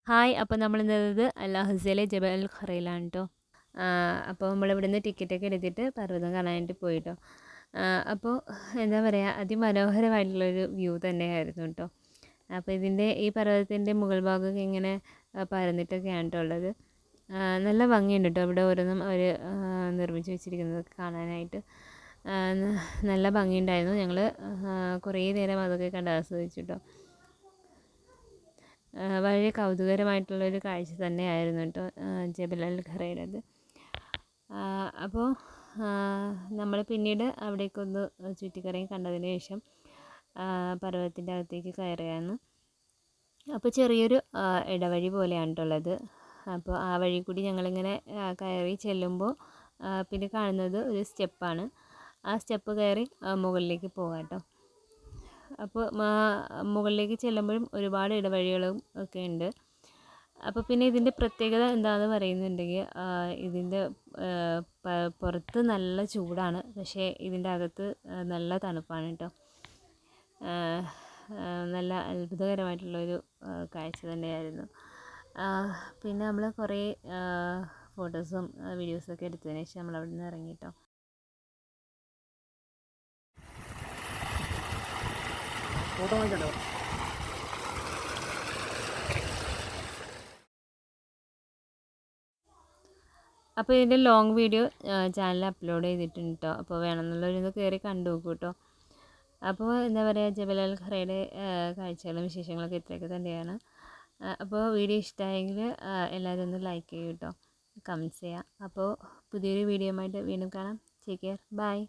Hi. അപ്പോൾ നമ്മൾ ഇന്നത് അൽ അഹ്സയിലെ ജബൽ അൽ ഖറയിലാണ് കേട്ടോ. അപ്പോൾ നമ്മളിവിടുന്ന് ടിക്കറ്റൊക്കെ എടുത്തിട്ട് പർവ്വതം കാണാനായിട്ട് പോയിട്ടോ. അപ്പോൾ എന്താ പറയുക, അതിമനോഹരമായിട്ടുള്ളൊരു വ്യൂ തന്നെയായിരുന്നു കേട്ടോ. അപ്പോൾ ഈ പർവ്വതത്തിൻ്റെ മുകൾ ഭാഗമൊക്കെ ഇങ്ങനെ പരന്നിട്ടൊക്കെയാണ് കേട്ടോ ഉള്ളത്. നല്ല ഭംഗിയുണ്ട് കേട്ടോ ഇവിടെ ഓരോന്നും അവർ നിർമ്മിച്ച് വെച്ചിരിക്കുന്നതൊക്കെ കാണാനായിട്ട്. നല്ല ഭംഗിയുണ്ടായിരുന്നു. ഞങ്ങൾ കുറേ നേരം അതൊക്കെ കണ്ട് ആസ്വദിച്ചു കേട്ടോ. വളരെ കൗതുകരമായിട്ടുള്ളൊരു കാഴ്ച തന്നെയായിരുന്നു കേട്ടോ ജബൽ അൽ ഖറയിലത്. അപ്പോൾ നമ്മൾ പിന്നീട് അവിടേക്കൊന്ന് ചുറ്റിക്കറങ്ങി കണ്ടതിന് ശേഷം പർവ്വതത്തിൻ്റെ അകത്തേക്ക് കയറുകയാണ്. അപ്പോൾ ചെറിയൊരു ഇടവഴി പോലെയാണ് കേട്ടുള്ളത്. അപ്പോൾ ആ വഴി കൂടി ഞങ്ങളിങ്ങനെ കയറി ചെല്ലുമ്പോൾ പിന്നെ കാണുന്നത് ഒരു സ്റ്റെപ്പാണ്. ആ സ്റ്റെപ്പ് കയറി മുകളിലേക്ക് പോകാം കേട്ടോ. അപ്പോൾ മുകളിലേക്ക് ചെല്ലുമ്പോഴും ഒരുപാട് ഇടവഴികളും ഒക്കെ ഉണ്ട്. അപ്പോൾ പിന്നെ ഇതിൻ്റെ പ്രത്യേകത എന്താണെന്ന് പറയുന്നുണ്ടെങ്കിൽ ഇതിൻ്റെ പുറത്ത് നല്ല ചൂടാണ്, പക്ഷേ ഇതിൻ്റെ അകത്ത് നല്ല തണുപ്പാണ് കേട്ടോ. നല്ല അത്ഭുതകരമായിട്ടുള്ളൊരു കാഴ്ച തന്നെയായിരുന്നു. പിന്നെ നമ്മൾ കുറേ ഫോട്ടോസും വീഡിയോസൊക്കെ എടുത്തതിന് ശേഷം നമ്മൾ അവിടെ നിന്ന് ഇറങ്ങി കേട്ടോ. അപ്പോൾ ഇതിൻ്റെ ലോങ് വീഡിയോ ചാനലിൽ അപ്ലോഡ് ചെയ്തിട്ടുണ്ട് കേട്ടോ. അപ്പോൾ വേണമെന്നുള്ളവരൊന്ന് കയറി കണ്ടു നോക്കൂ കേട്ടോ. അപ്പോൾ എന്താ പറയുക, ജബൽ അൽ ഖറയുടെ കാഴ്ചകളും വിശേഷങ്ങളൊക്കെ ഇത്രയൊക്കെ തന്നെയാണ്. അപ്പോൾ വീഡിയോ ഇഷ്ടമായെങ്കിൽ എല്ലാവരും ഒന്ന് ലൈക്ക് ചെയ്യൂ കേട്ടോ, കമൻറ്റ്സ് ചെയ്യാം. അപ്പോൾ പുതിയൊരു വീഡിയോ ആയിട്ട് വീണ്ടും കാണാം. Take care, by.